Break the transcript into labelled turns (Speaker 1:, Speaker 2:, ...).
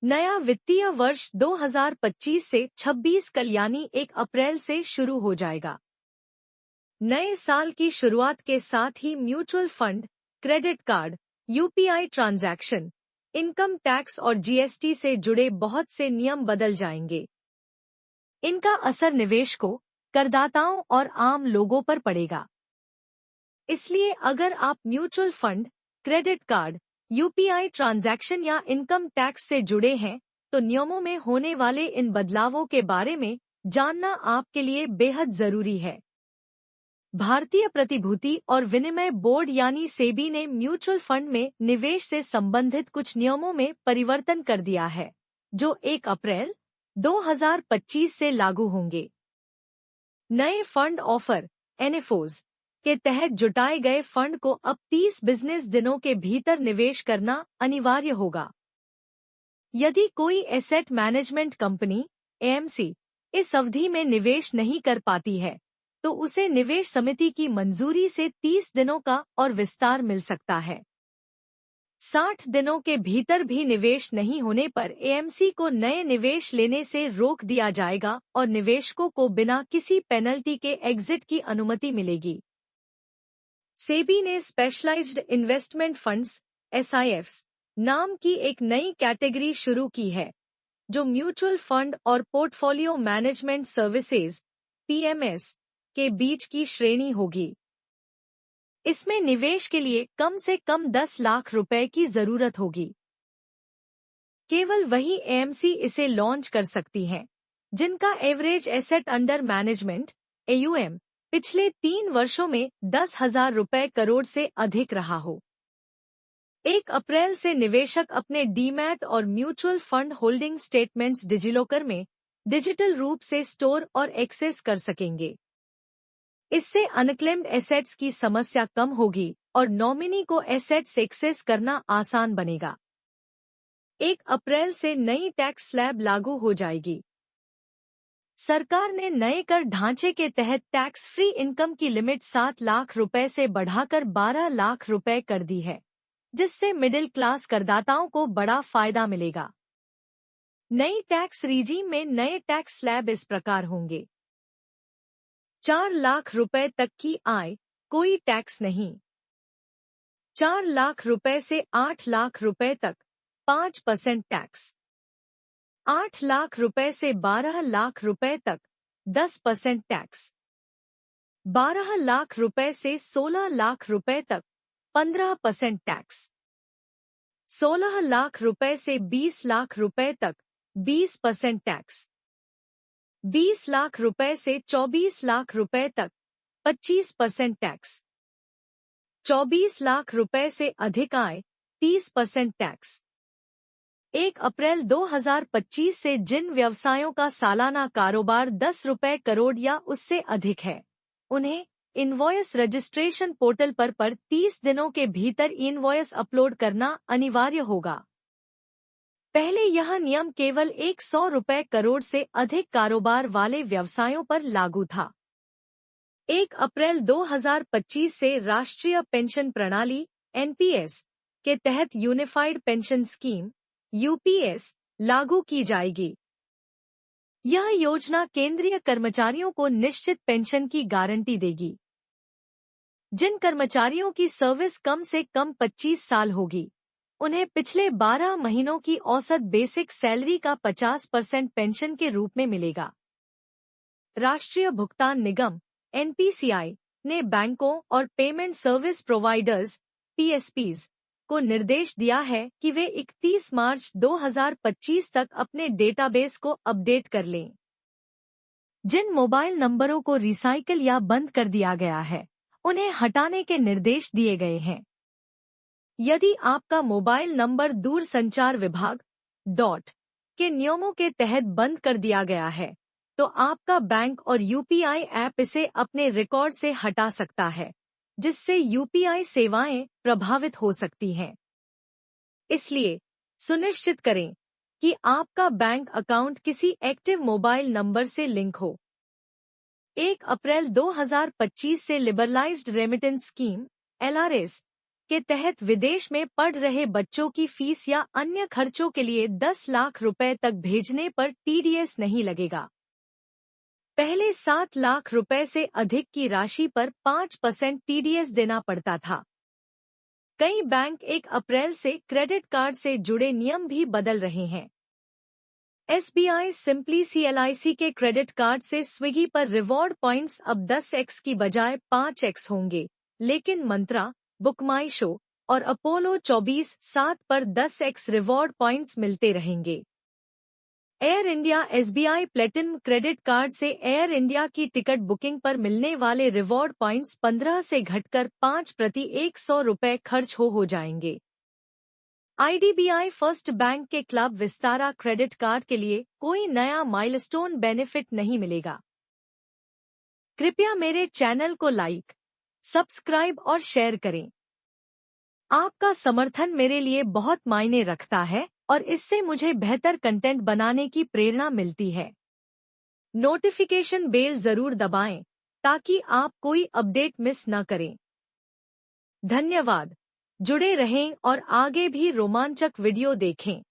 Speaker 1: नया वित्तीय वर्ष 2025 से 26 कल यानी 1 अप्रैल से शुरू हो जाएगा। नए साल की शुरुआत के साथ ही mutual fund, credit card, UPI transaction, income tax और जीएसटी से जुड़े बहुत से नियम बदल जाएंगे। इनका असर निवेशकों, करदाताओं और आम लोगों पर पड़ेगा। इसलिए अगर आप mutual fund, credit card, UPI transaction या इनकम टैक्स से जुड़े हैं, तो नियमों में होने वाले इन बदलावों के बारे में जानना आपके लिए बेहद जरूरी है। भारतीय प्रतिभूति और विनिमय बोर्ड यानी सेबी ने म्यूचुअल फंड में निवेश से संबंधित कुछ नियमों में परिवर्तन कर दिया है, जो 1 अप्रैल 2025 से लागू होंगे। नए फंड ऑफर एनएफओज के तहत जुटाए गए फंड को अब 30 बिजनेस दिनों के भीतर निवेश करना अनिवार्य होगा। यदि कोई एसेट मैनेजमेंट कंपनी एएमसी इस अवधि में निवेश नहीं कर पाती है, तो उसे निवेश समिति की मंजूरी से 30 दिनों का और विस्तार मिल सकता है। 60 दिनों के भीतर भी निवेश नहीं होने पर एएमसी को नए निवेश लेने से रोक दिया जाएगा और निवेशकों को बिना किसी पेनल्टी के एग्जिट की अनुमति मिलेगी। सेबी ने स्पेशलाइज्ड इन्वेस्टमेंट फंड्स एसआईएफ्स नाम की एक नई कैटेगरी शुरू की है, जो म्यूचुअल फंड और पोर्टफोलियो मैनेजमेंट सर्विसेज पीएमएस के बीच की श्रेणी होगी। इसमें निवेश के लिए कम से कम 10 लाख रुपए की जरूरत होगी। केवल वही एएमसी इसे लॉन्च कर सकती हैं, जिनका average asset under management AUM पिछले 3 वर्षों में 10,000 रुपए करोड़ से अधिक रहा हो। 1 अप्रैल से निवेशक अपने डीमैट और mutual fund holding statements DigiLocker में डिजिटल रूप से स्टोर और एक्सेस कर सकेंगे। इससे अनक्लेम्ड एसेट्स की समस्या कम होगी और नॉमिनी को एसेट्स एक्सेस करना आसान बनेगा। 1 अप्रैल से नई टैक्स स्लैब लागू हो जाएगी। सरकार ने नए कर ढांचे के तहत टैक्स फ्री इनकम की लिमिट 7 लाख रुपए से बढ़ाकर 12 लाख रुपए कर दी है, जिससे मिडिल क्लास करदाताओं को बड़ा फायदा मिलेगा। नई टैक्स रिजीम में नए टैक्स स्लैब इस प्रकार होंगे। 4 लाख रुपए तक की आय, कोई टैक्स नहीं। 4 लाख रुपए से 8 लाख रुपए तक 5% टैक्स। 8 लाख रुपए से 12 लाख रुपए तक 10% टैक्स। 12 लाख रुपए से 16 लाख रुपए तक 15% टैक्स। 16 लाख रुपए से 20 लाख रुपए तक 20% टैक्स। 20 लाख रुपए से 24 लाख रुपए तक 25% टैक्स। 24 लाख रुपए से अधिक आय 30% टैक्स। 1 अप्रैल 2025 से जिन व्यवसायों का सालाना कारोबार 10 रुपए करोड़ या उससे अधिक है, उन्हें इनवॉयस रजिस्ट्रेशन पोर्टल पर 30 दिनों के भीतर इनवॉयस अपलोड करना अनिवार्य होगा। पहले यह नियम केवल 100 रुपए करोड़ से अधिक कारोबार वाले व्यवसायों पर लागू था। 1 अप्रैल 2025 से राष्ट्रीय पेंशन प्रणाली एनपीएस के तहत यूनिफाइड पेंशन स्कीम यूपीएस लागू की जाएगी। यह योजना केंद्रीय कर्मचारियों को निश्चित पेंशन की गारंटी देगी। जिन कर्मचारियों की सर्विस कम से कम 25 साल होगी, उन्हें पिछले 12 महीनों की औसत बेसिक सैलरी का 50% पेंशन के रूप में मिलेगा। राष्ट्रीय भुगतान निगम एनपीसीआई ने बैंकों और पेमेंट सर्विस प्रोवाइडर्स पीएसपीज को निर्देश दिया है कि वे 31 मार्च 2025 तक अपने डेटाबेस को अपडेट कर लें। जिन मोबाइल नंबरों को रिसाइकिल या बंद कर दिया गया है, उन्हें हटाने के निर्देश दिए गए हैं। यदि आपका मोबाइल नंबर दूरसंचार विभाग के नियमों के तहत बंद कर दिया गया है, तो आपका बैंक और यूपीआई ऐप इसे अपने रिकॉर्ड से हटा सकता है, जिससे यूपीआई सेवाएं प्रभावित हो सकती हैं। इसलिए सुनिश्चित करें कि आपका बैंक अकाउंट किसी एक्टिव मोबाइल नंबर से लिंक हो। 1 अप्रैल 2025 से लिबरलाइज्ड रेमिटेंस स्कीम एलआरएस के तहत विदेश में पढ़ रहे बच्चों की फीस या अन्य खर्चों के लिए 10 लाख रुपए तक भेजने पर टीडीएस नहीं लगेगा। पहले 7 लाख रुपए से अधिक की राशि पर 5% टीडीएस देना पड़ता था। कई बैंक 1 अप्रैल से क्रेडिट कार्ड से जुड़े नियम भी बदल रहे हैं। SBI सिंपली CLIC के क्रेडिट कार्ड से स्विगी पर रिवॉर्ड पॉइंट्स अब 10x की बजाय 5x होंगे, लेकिन मंत्रा, बुकमाईशो और अपोलो 24/7 पर 10x रिवॉर्ड पॉइंट्स मिलते रहेंगे। Air India SBI platinum credit card से एयर इंडिया की टिकट बुकिंग पर मिलने वाले रिवॉर्ड पॉइंट्स 15 से घटकर 5 प्रति 100 रुपए खर्च हो जाएंगे। IDBI फर्स्ट बैंक के क्लब विस्तारा क्रेडिट कार्ड के लिए कोई नया माइलस्टोन बेनिफिट नहीं मिलेगा। कृपया मेरे चैनल को लाइक, सब्सक्राइब और शेयर करें। आपका समर्थन मेरे लिए बहुत मायने रखता है और इससे मुझे बेहतर कंटेंट बनाने की प्रेरणा मिलती है। नोटिफिकेशन बेल जरूर दबाएं ताकि आप कोई अपडेट मिस न करें। धन्यवाद। जुड़े रहें और आगे भी रोमांचक वीडियो देखें।